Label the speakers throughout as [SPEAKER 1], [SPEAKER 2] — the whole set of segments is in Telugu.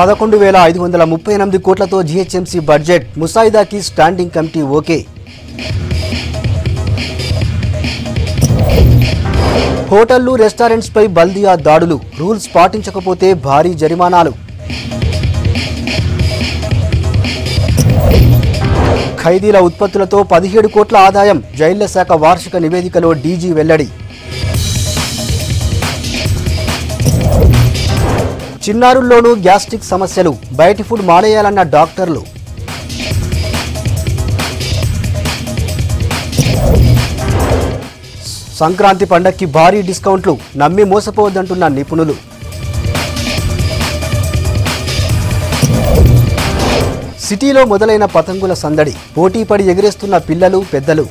[SPEAKER 1] 11,538 కోట్లతో జీహెచ్ఎంసీ బడ్జెట్ ముసాయిదాకి స్టాండింగ్ కమిటీ ఓకే. హోటళ్లు రెస్టారెంట్స్ పై బల్దియా దాడులు, రూల్స్ పాటించకపోతే భారీ జరిమానాలు. ఖైదీల ఉత్పత్తులతో 17 కోట్ల ఆదాయం, జైళ్ల శాఖ వార్షిక నివేదికలో డీజీ వెల్లడి. చిన్నారుల్లోనూ గ్యాస్ట్రిక్ సమస్యలు, బయటి ఫుడ్ మానేయాలన్న డాక్టర్లు. సంక్రాంతి పండక్కి భారీ డిస్కౌంట్లు, నమ్మి మోసపోవద్దంటున్న నిపుణులు. సిటీలో మొదలైన పతంగుల సందడి, పోటీపడి ఎగిరేస్తున్న పిల్లలు పెద్దలు.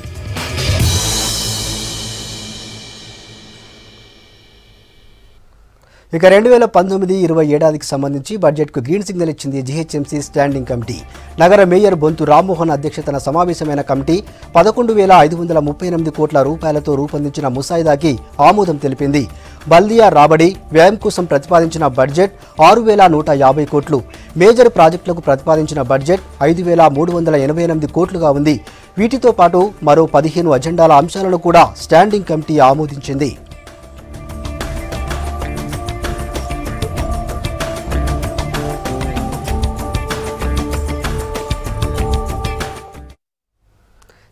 [SPEAKER 1] ఇక 2019-20 ఏడాదికి సంబంధించి బడ్జెట్కు గ్రీన్ సిగ్నల్ ఇచ్చింది జీహెచ్ఎంసీ స్టాండింగ్ కమిటీ. నగర మేయర్ బొంతు రామ్మోహన్ అధ్యక్షతన సమావేశమైన కమిటీ 11,538 కోట్ల రూపాయలతో రూపొందించిన ముసాయిదాకి ఆమోదం తెలిపింది. బల్దియా రాబడి, వ్యయం కోసం ప్రతిపాదించిన బడ్జెట్ 6,150 కోట్లు, మేజర్ ప్రాజెక్టులకు ప్రతిపాదించిన బడ్జెట్ 5,388 కోట్లుగా ఉంది. వీటితో పాటు మరో 15 అజెండాల అంశాలను కూడా స్టాండింగ్ కమిటీ ఆమోదించింది.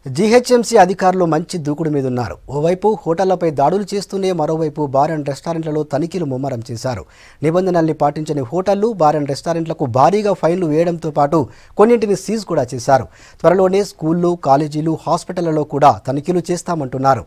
[SPEAKER 1] జీహెచ్ఎంసీ అధికారులు మంచి దూకుడు మీదున్నారు. ఓవైపు హోటళ్లపై దాడులు చేస్తూనే మరోవైపు బార్ అండ్ రెస్టారెంట్లలో తనిఖీలు ముమ్మరం చేశారు. నిబంధనల్ని పాటించని హోటళ్లు, బార్ అండ్ రెస్టారెంట్లకు భారీగా ఫైన్లు వేయడంతో పాటు కొన్నింటిని సీజ్ కూడా చేశారు. త్వరలోనే స్కూళ్లు, కాలేజీలు, హాస్పిటళ్లలో కూడా తనిఖీలు చేస్తామంటున్నారు.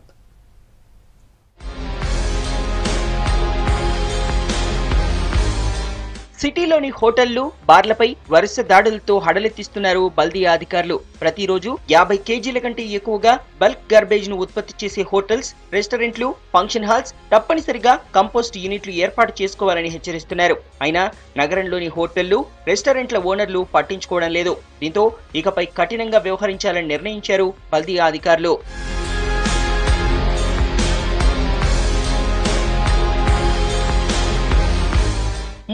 [SPEAKER 2] సిటీలోని హోటళ్లు, బార్లపై వరుస దాడులతో హడలెత్తిస్తున్నారు బల్దియా అధికారులు. ప్రతిరోజు 50 కేజీల కంటే ఎక్కువగా బల్క్ గార్బేజ్ ను ఉత్పత్తి చేసే హోటల్స్, రెస్టారెంట్లు, ఫంక్షన్ హాల్స్ తప్పనిసరిగా కంపోస్ట్ యూనిట్లు ఏర్పాటు చేసుకోవాలని హెచ్చరిస్తున్నారు. అయినా నగరంలోని హోటళ్లు, రెస్టారెంట్ల ఓనర్లు పట్టించుకోవడం లేదు. దీంతో ఇకపై కఠినంగా వ్యవహరించాలని నిర్ణయించారు బల్దియా అధికారులు.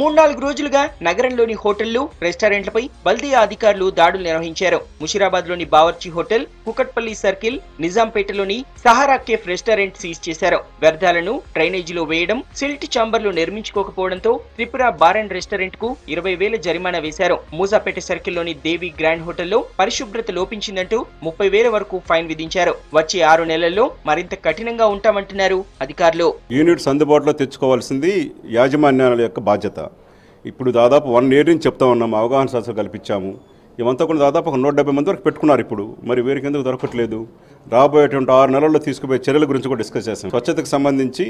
[SPEAKER 2] 3-4 రోజులుగా నగరంలోని హోటళ్లు, రెస్టారెంట్లపై బల్దియా అధికారులు దాడులు నిర్వహించారు. ముషీరాబాద్ లోని బావర్చి హోటల్, కుకట్పల్లి సర్కిల్, నిజాంపేటలోని సహారా కేఫ్ రెస్టారెంట్ సీజ్ చేశారు. వ్యర్థాలను డ్రైనేజీలో వేయడం, సిల్ట్ చాంబర్లు నిర్మించుకోకపోవడంతో త్రిపుర బార్ అండ్ రెస్టారెంట్ కు 20,000 జరిమానా వేశారు. మూసాపేట సర్కిల్లోని దేవి గ్రాండ్ హోటల్లో పరిశుభ్రత లోపించిందంటూ 30,000 వరకు ఫైన్ విధించారు. వచ్చే 6 నెలల్లో మరింత కఠినంగా ఉంటామంటున్నారు అధికారులు.
[SPEAKER 3] యూనిట్స్ అందుబాటులో తెచ్చుకోవాల్సింది యాజమాన్యాల యొక్క బాధ్యత. ఇప్పుడు దాదాపు 1 year నుంచి చెప్తా ఉన్నాము, అవగాహన సదస్సులు కల్పించాము. ఇవంతా కూడా దాదాపు 170 మంది వరకు పెట్టుకున్నారు. ఇప్పుడు మరి వీరికి ఎందుకు దొరకట్లేదు? రాబోయేటువంటి 6 నెలల్లో తీసుకుపోయే చర్యల గురించి కూడా డిస్కస్ చేస్తాం. స్వచ్ఛతకు సంబంధించి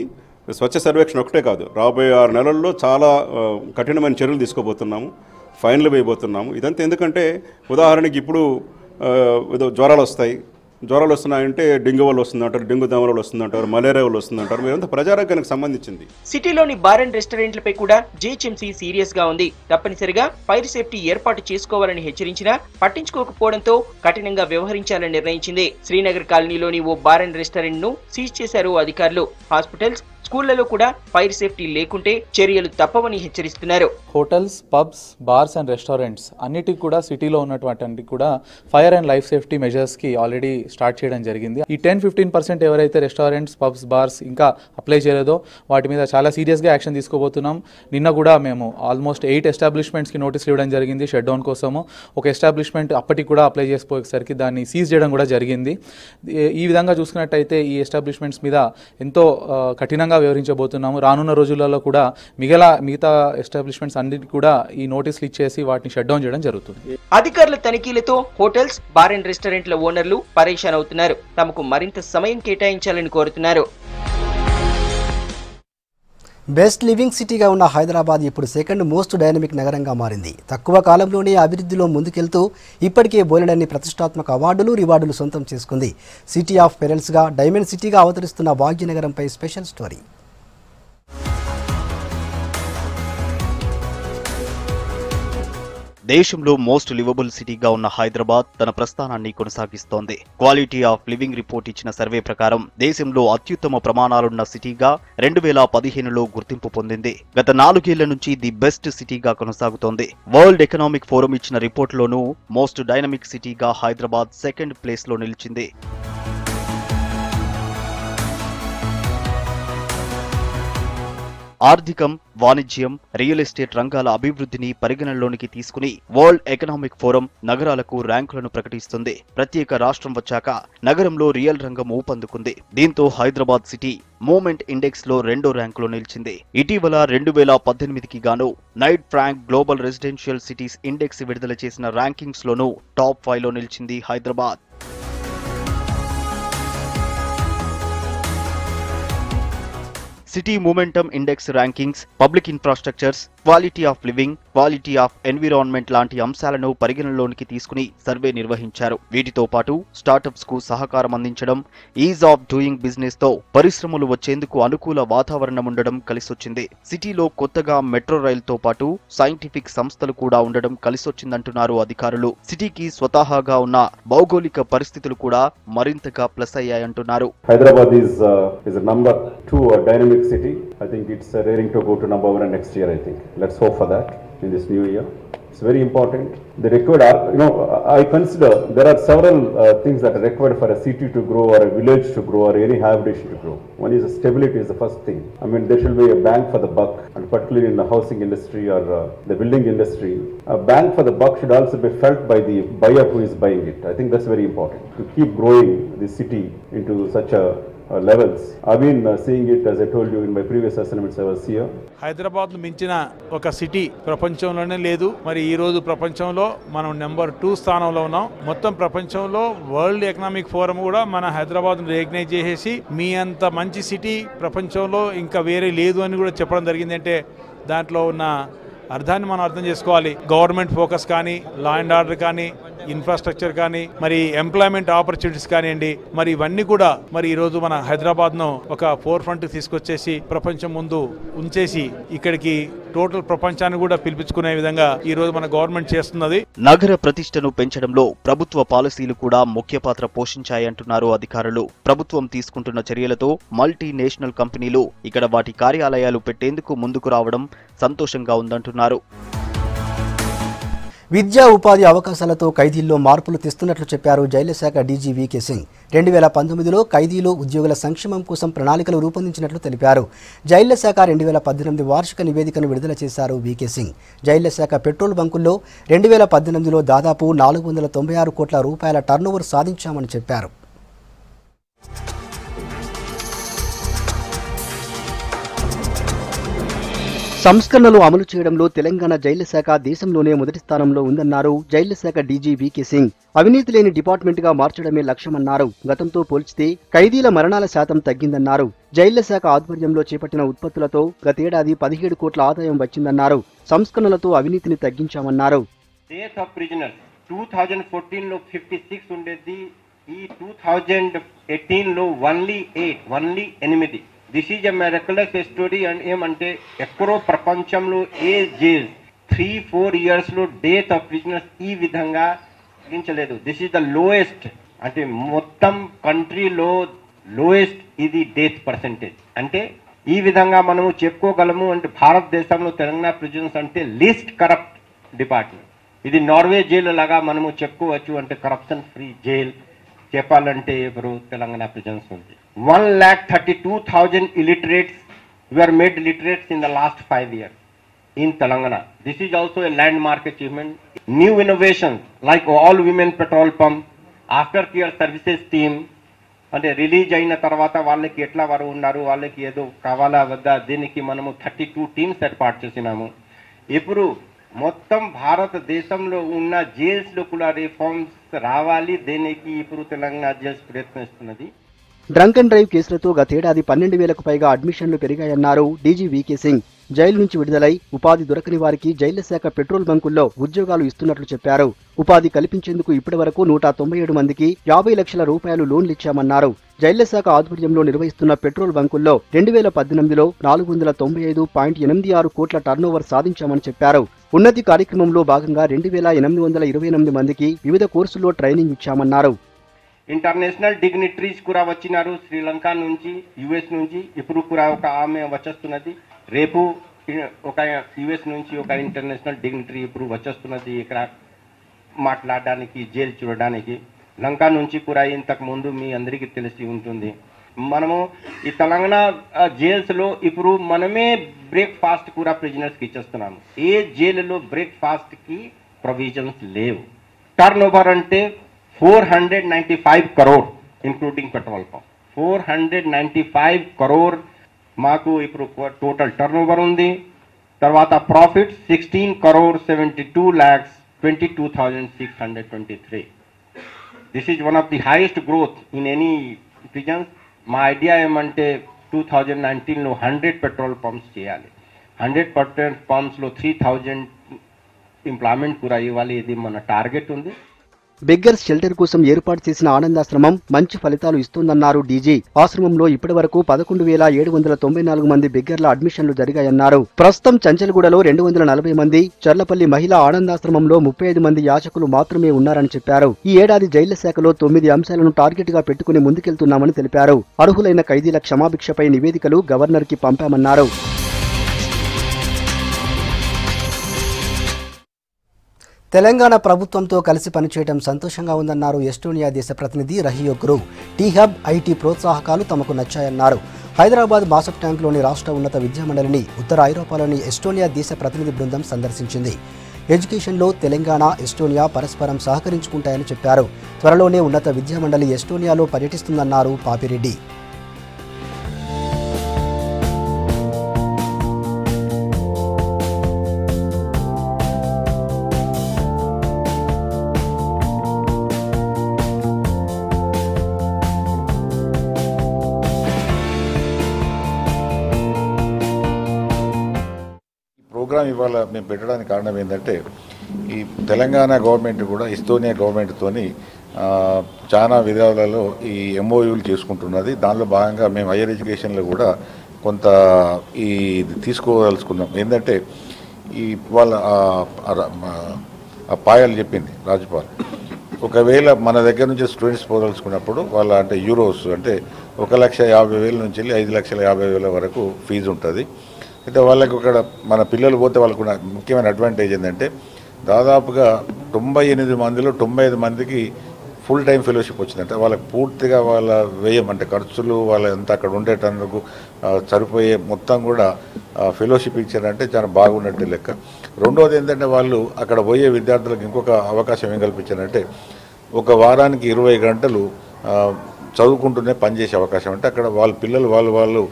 [SPEAKER 3] స్వచ్ఛ సర్వేక్షణ ఒకటే కాదు, రాబోయే 6 నెలల్లో చాలా కఠినమైన చర్యలు తీసుకోబోతున్నాము, ఫైన్లు వేయబోతున్నాము. ఇదంతా ఎందుకంటే ఉదాహరణకి ఇప్పుడు జ్వరాలు వస్తున్నాయంటే డెంగ్యూ వల్ల వస్తుందంటారు, డెంగ్యూ దోమల వల్ల వస్తుందంటారు, మలేరియా వల్ల వస్తుందంటారు. మీరంతా ప్రజారోగ్యానికి సంబంధించింది.
[SPEAKER 2] సిటీలోని బార్ అండ్ రెస్టారెంట్లపై కూడా జీహెచ్ఎంసీ సీరియస్ గా ఉంది. తప్పనిసరిగా ఫైర్ సేఫ్టీ ఏర్పాటు చేసుకోవాలని హెచ్చరించినా పట్టించుకోకపోవడంతో కఠినంగా వ్యవహరించాలని నిర్ణయించింది. శ్రీనగర్ కాలనీలోని ఓ బార్ అండ్ రెస్టారెంట్ ను సీజ్ చేశారు అధికారులు. హాస్పిటల్స్, స్కూళ్లలో కూడా ఫైర్ సేఫ్టీ లేకుంటే చర్యలు తప్పవని హెచ్చరిస్తున్నారు.
[SPEAKER 4] Hotels, pubs, bars and restaurants అన్నిటికి కూడా సిటీలో ఉన్నటువంటి కూడా fire and life safety measures కి ఆల్రెడీ స్టార్ట్ చేయడం జరిగింది. ఈ 10-15% ఎవరైతే రెస్టారెంట్స్, పబ్స్, బార్స్ ఇంకా అప్లై చేయలేదో వాటి మీద చాలా సీరియస్గా యాక్షన్ తీసుకోబోతున్నాం. నిన్న కూడా మేము ఆల్మోస్ట్ 8 ఎస్టాబ్లిష్మెంట్స్కి నోటీసులు ఇవ్వడం జరిగింది షట్ డౌన్ కోసము. ఒక ఎస్టాబ్లిష్మెంట్ అప్పటికి కూడా అప్లై చేసుకోసరికి దాన్ని సీజ్ చేయడం కూడా జరిగింది. ఈ విధంగా చూసుకున్నట్టయితే ఈ ఎస్టాబ్లిష్మెంట్స్ మీద ఎంతో కఠినంగా వివరించబోతున్నాము. రానున్న రోజులలో కూడా మిగతా ఎస్టాబ్లిష్మెంట్స్ అన్నిటికీ కూడా ఈ నోటీసులు ఇచ్చేసి వాటిని షట్ డౌన్ చేయడం జరుగుతుంది.
[SPEAKER 2] అధికారుల తనిఖీలతో హోటల్స్, బార్ అండ్ రెస్టారెంట్ల ఓనర్లు పరేషాన్ అవుతున్నారు. తమకు మరింత సమయం కేటాయించాలని కోరుతున్నారు.
[SPEAKER 1] బెస్ట్ లివింగ్ సిటీగా ఉన్న హైదరాబాద్ ఇప్పుడు సెకండ్ మోస్ట్ డైనమిక్ నగరంగా మారింది. తక్కువ కాలంలోనే అభివృద్ధిలో ముందుకెళ్తూ ఇప్పటికే బోలెడన్ని ప్రతిష్టాత్మక అవార్డులు, రివార్డులు సొంతం చేసుకుంది. సిటీ ఆఫ్ పెరల్స్గా, డైమండ్ సిటీగా అవతరిస్తున్న భాగ్యనగరంపై స్పెషల్ స్టోరీ.
[SPEAKER 5] దేశంలో మోస్ట్ లివబుల్ సిటీగా ఉన్న హైదరాబాద్ తన ప్రస్థానాన్ని కొనసాగిస్తోంది. క్వాలిటీ ఆఫ్ లివింగ్ రిపోర్ట్ ఇచ్చిన సర్వే ప్రకారం దేశంలో అత్యుత్తమ ప్రమాణాలున్న సిటీగా 2015లో గుర్తింపు పొందింది. గత 4 ఏళ్ల నుంచి ది బెస్ట్ సిటీగా కొనసాగుతోంది. వరల్డ్ ఎకనామిక్ ఫోరం ఇచ్చిన రిపోర్టులోనూ మోస్ట్ డైనమిక్ సిటీగా హైదరాబాద్ సెకండ్ ప్లేస్ లో నిలిచింది. ఆర్థికం, వాణిజ్యం, రియల్ ఎస్టేట్ రంగాల అభివృద్ధిని పరిగణనలోనికి తీసుకుని వరల్డ్ ఎకనామిక్ ఫోరం నగరాలకు ర్యాంకులను ప్రకటిస్తుంది. ప్రత్యేక రాష్ట్రం వచ్చాక నగరంలో రియల్ రంగం ఊపందుకుంది. దీంతో హైదరాబాద్ సిటీ మూమెంట్ ఇండెక్స్ లో 2వ ర్యాంకులో నిలిచింది. ఇటీవల 2018కి గాను Knight Frank global residential cities index విడుదల చేసిన ర్యాంకింగ్స్ లోనూ టాప్ 5లో నిలిచింది Hyderabad. City momentum index rankings, public infrastructures, quality of living, quality of environment లాంటి అంశాలను పరిగణనలోనికి తీసుకుని సర్వే నిర్వహించారు. వీటితో పాటు స్టార్టప్స్ కు సహకారం అందించడం, ఈజ్ ఆఫ్ డూయింగ్ బిజినెస్ తో పరిశ్రమలు వచ్చేందుకు అనుకూల వాతావరణం ఉండడం కలిసొచ్చింది. సిటీలో కొత్తగా మెట్రో రైలుతో పాటు సైంటిఫిక్ సంస్థలు కూడా ఉండడం కలిసొచ్చిందంటున్నారు అధికారులు. సిటీకి స్వతహాగా ఉన్న భౌగోళిక పరిస్థితులు కూడా మరింతగా ప్లస్ అయ్యాయంటున్నారు.
[SPEAKER 3] Hyderabad is a number 2 dynamic city. I think it's raring to go to number 1 next year. I think let's hope for that in this new year. It's very important. The required, I consider there are several things that are required for a city to grow or a village to grow or any habitation to grow. One is stability is the first thing. I mean, there should be a bang for the buck, and particularly in the housing industry or the building industry, a bang for the buck should also be felt by the buyer who is buying it. I think that's very important to keep growing the city into such a levels. I've been seeing it, as I told you in my previous assignments I was here.
[SPEAKER 6] Hyderabad మించిన ఒక సిటీ ప్రపంచంలోనే లేదు. మరి ఈ రోజు ప్రపంచంలో మనం నెంబర్ 2 స్థానంలో ఉన్నాం. మొత్తం ప్రపంచంలో వరల్డ్ ఎకనామిక్ ఫోరం కూడా మన హైదరాబాద్ రికగ్నైజ్ చేసేసి మీ అంత మంచి సిటీ ప్రపంచంలో ఇంకా వేరే లేదు అని కూడా చెప్పడం జరిగింది. అంటే దాంట్లో ఉన్న అర్థాన్ని మనం అర్థం చేసుకోవాలి. గవర్నమెంట్ ఫోకస్ కానీ, లా అండ్ ఆర్డర్ కానీ, ఇన్ఫ్రాస్ట్రక్చర్ కానీ, మరి ఎంప్లాయ్మెంట్ ఆపర్చునిటీస్ కానివ్వండి, మరి ఇవన్నీ కూడా మరి ఈ రోజు మన హైదరాబాద్ ను ఒక ఫోర్ ఫ్రంట్ తీసుకొచ్చేసి ప్రపంచం ముందు ఉంచేసి ఇక్కడికి టోటల్ ప్రపంచాన్ని కూడా పిలిపించుకునే విధంగా ఈ రోజు మన గవర్నమెంట్ చేస్తున్నది.
[SPEAKER 5] నగర ప్రతిష్టను పెంచడంలో ప్రభుత్వ పాలసీలు కూడా ముఖ్య పాత్ర పోషించాయంటున్నారు అధికారులు. ప్రభుత్వం తీసుకుంటున్న చర్యలతో మల్టీనేషనల్ కంపెనీలు ఇక్కడ వాటి కార్యాలయాలు పెట్టేందుకు ముందుకు రావడం సంతోషంగా ఉందంటున్నారు.
[SPEAKER 1] విద్యా ఉపాధి అవకాశాలతో ఖైదీల్లో మార్పులు తెస్తున్నట్లు చెప్పారు జైళ్ల శాఖ డీజీ వీకే సింగ్. 2019లో ఖైదీలు ఉద్యోగుల సంక్షేమం కోసం ప్రణాళికలు రూపొందించినట్లు తెలిపారు. జైళ్ల శాఖ 2018 వార్షిక నివేదికను విడుదల చేశారు వీకే సింగ్. జైళ్ల శాఖ పెట్రోల్ బంకుల్లో 2018లో దాదాపు 496 కోట్ల రూపాయల టర్నోవర్ సాధించామని చెప్పారు. సంస్కరణలు అమలు చేయడంలో తెలంగాణ జైళ్ల శాఖ దేశంలోనే మొదటి స్థానంలో ఉందన్నారు జైళ్ల శాఖ డీజీ వీకే సింగ్. అవినీతి లేని డిపార్ట్మెంట్గా మార్చడమే లక్ష్యమన్నారు. గతంతో పోల్చితే ఖైదీల మరణాల శాతం తగ్గిందన్నారు. జైళ్ల శాఖ ఆధ్వర్యంలో చేపట్టిన ఉత్పత్తులతో గతేడాది 17 కోట్ల ఆదాయం వచ్చిందన్నారు. సంస్కరణలతో అవినీతిని తగ్గించామన్నారు.
[SPEAKER 7] 2014లో 56 ఉండేది, ఈ 2018లో only 8. This is a miraculous story. And ఏమంటే ఎక్కడో ప్రపంచంలో ఏ జైల్ 3-4 ఇయర్స్లో డెత్ ఆఫ్ ప్రిజనర్స్ ఈ విధంగా తగ్గించలేదు. దిస్ ఈజ్ ద లోయెస్ట్, అంటే మొత్తం కంట్రీలో లోయెస్ట్ ఇది డెత్ పర్సెంటేజ్. అంటే ఈ విధంగా మనము చెప్పుకోగలము. అంటే భారతదేశంలో తెలంగాణ ప్రిజన్స్ అంటే లీస్ట్ కరప్ట్ డిపార్ట్మెంట్. ఇది నార్వే జైలు లాగా మనము చెప్పుకోవచ్చు. అంటే కరప్షన్ ఫ్రీ జైల్ చెప్పాలంటే ఇప్పుడు తెలంగాణ ప్రిజన్స్ ఉంది. 1,32,000 illiterates were made literates in the last 5 years in Telangana. This is also a landmark achievement. New innovations like all women petrol pump, aftercare services team, అంటే రిలీజ్ అయిన తర్వాత వాళ్ళకి ఎట్లా వారు ఉన్నారు, వాళ్ళకి ఏదో కావాలా వద్దా, దీనికి మనము 32 టీమ్స్ ఏర్పాటు చేసినాము. ఇప్పుడు మొత్తం భారతదేశంలో ఉన్న జైల్స్లో కూడా రిఫార్మ్స్ రావాలి. దీనికి ఇప్పుడు తెలంగాణ జైల్స్ ప్రయత్నిస్తున్నది.
[SPEAKER 1] డ్రంక్ అండ్ డ్రైవ్ కేసులతో గతేడాది 12,000కు పైగా అడ్మిషన్లు పెరిగాయన్నారు డీజీ వీకే సింగ్. జైలు నుంచి విడుదలై ఉపాధి దొరకని వారికి జైళ్ల శాఖ పెట్రోల్ బంకుల్లో ఉద్యోగాలు ఇస్తున్నట్లు చెప్పారు. ఉపాధి కల్పించేందుకు ఇప్పటివరకు 197 మందికి 50 లక్షల రూపాయలు లోన్లు ఇచ్చామన్నారు. జైళ్ల శాఖ ఆధ్వర్యంలో నిర్వహిస్తున్న పెట్రోల్ బంకుల్లో 2018లో 495.86 కోట్ల టర్నోవర్ సాధించామని చెప్పారు. ఉన్నతి కార్యక్రమంలో భాగంగా 2828 మందికి వివిధ కోర్సుల్లో ట్రైనింగ్ ఇచ్చామన్నారు.
[SPEAKER 7] ఇంటర్నేషనల్ డిగ్నిటరీస్ కూడా వచ్చినారు. శ్రీలంక నుంచి, యుఎస్ నుంచి. ఇప్పుడు కూడా ఒక ఆమె వచ్చేస్తున్నది. రేపు ఒక యుఎస్ నుంచి ఒక ఇంటర్నేషనల్ డిగ్నిటరీ ఇప్పుడు వచ్చేస్తున్నది ఇక్కడ మాట్లాడడానికి, జైలు చూడడానికి. లంక నుంచి కూడా ఇంతకు ముందు మీ అందరికీ తెలిసి ఉంటుంది. మనము ఈ తెలంగాణ జైల్స్లో ఇప్పుడు మనమే బ్రేక్ఫాస్ట్ కూడా ప్రిజనర్స్కి ఇచ్చేస్తున్నాము. ఏ జైలులో బ్రేక్ఫాస్ట్కి ప్రొవిజన్స్ లేవు. టర్న్ ఓవర్ అంటే 495 crore including petrol pump. 495 crore మాకు ఇప్పుడు టోటల్ టర్న్ ఓవర్ ఉంది. తర్వాత profit 16,72,22,623. This is one of the highest growth in any prisons. మా ఐడియా ఏమంటే 2019లో 100 పెట్రోల్ పంప్స్ చేయాలి. 100 పెట్రోల్ పంప్స్లో 3000 ఎంప్లాయ్మెంట్ కూడా ఇవ్వాలి. ఇది మన టార్గెట్ ఉంది.
[SPEAKER 1] బెగ్గర్స్ షెల్టర్ కోసం ఏర్పాటు చేసిన ఆనందాశ్రమం మంచి ఫలితాలు ఇస్తోందన్నారు డీజీ. ఆశ్రమంలో ఇప్పటివరకు 11,794 మంది బెగ్గర్ల అడ్మిషన్లు జరిగాయన్నారు. ప్రస్తుతం చంచల్గూడలో 240 మంది, చర్లపల్లి మహిళా ఆనందాశ్రమంలో 35 మంది యాచకులు మాత్రమే ఉన్నారని చెప్పారు. ఈ ఏడాది జైళ్ల శాఖలో 9 అంశాలను టార్గెట్ గా పెట్టుకుని ముందుకెళ్తున్నామని తెలిపారు. అర్హులైన ఖైదీల క్షమాభిక్షపై నివేదికలు గవర్నర్కి పంపామన్నారు. తెలంగాణ ప్రభుత్వంతో కలిసి పనిచేయడం సంతోషంగా ఉందన్నారు ఎస్టోనియా దేశ ప్రతినిధి రహియోగ్రు. టీ హబ్, ఐటీ ప్రోత్సాహకాలు తమకు నచ్చాయన్నారు. హైదరాబాద్ మాసప్ ట్యాంక్లోని రాష్ట్ర ఉన్నత విద్యామండలిని ఉత్తర ఐరోపాలోని ఎస్టోనియా దేశ ప్రతినిధి బృందం సందర్శించింది. ఎడ్యుకేషన్లో తెలంగాణ, ఎస్టోనియా పరస్పరం సహకరించుకుంటాయని చెప్పారు. త్వరలోనే ఉన్నత విద్యామండలి ఎస్టోనియాలో పర్యటిస్తుందన్నారు పాపిరెడ్డి.
[SPEAKER 8] ప్రోగ్రామ్ ఇవాళ మేము పెట్టడానికి కారణం ఏంటంటే ఈ తెలంగాణ గవర్నమెంట్ కూడా ఎస్టోనియా గవర్నమెంట్తోని చాలా విధాలలో ఈ ఎంఓయూలు చేసుకుంటున్నది. దానిలో భాగంగా మేము హైయర్ ఎడ్యుకేషన్లో కూడా కొంత ఈ తీసుకోదలుచుకున్నాం. ఏంటంటే ఈ వాళ్ళ పాయలు చెప్పింది రాజ్యపాల్, ఒకవేళ మన దగ్గర నుంచి స్టూడెంట్స్ పోదలుచుకున్నప్పుడు వాళ్ళ అంటే యూరోస్ అంటే 1,50,000 నుంచి 5,50,000 వరకు ఫీజు ఉంటుంది. అయితే వాళ్ళకి ఇక్కడ మన పిల్లలు పోతే వాళ్ళకు ముఖ్యమైన అడ్వాంటేజ్ ఏంటంటే దాదాపుగా 98 మందిలో 95 మందికి ఫుల్ టైం ఫెలోషిప్ వచ్చిందంటే వాళ్ళకి పూర్తిగా వాళ్ళ వ్యయం అంటే ఖర్చులు వాళ్ళ ఎంత అక్కడ ఉండేటందుకు సరిపోయే మొత్తం కూడా ఫెలోషిప్ ఇచ్చారంటే చాలా బాగున్నట్టు లెక్క. రెండవది ఏంటంటే వాళ్ళు అక్కడ పోయే విద్యార్థులకు ఇంకొక అవకాశం ఏం కల్పించారంటే ఒక వారానికి 20 గంటలు చదువుకుంటూనే పనిచేసే అవకాశం. అంటే అక్కడ వాళ్ళ పిల్లలు వాళ్ళు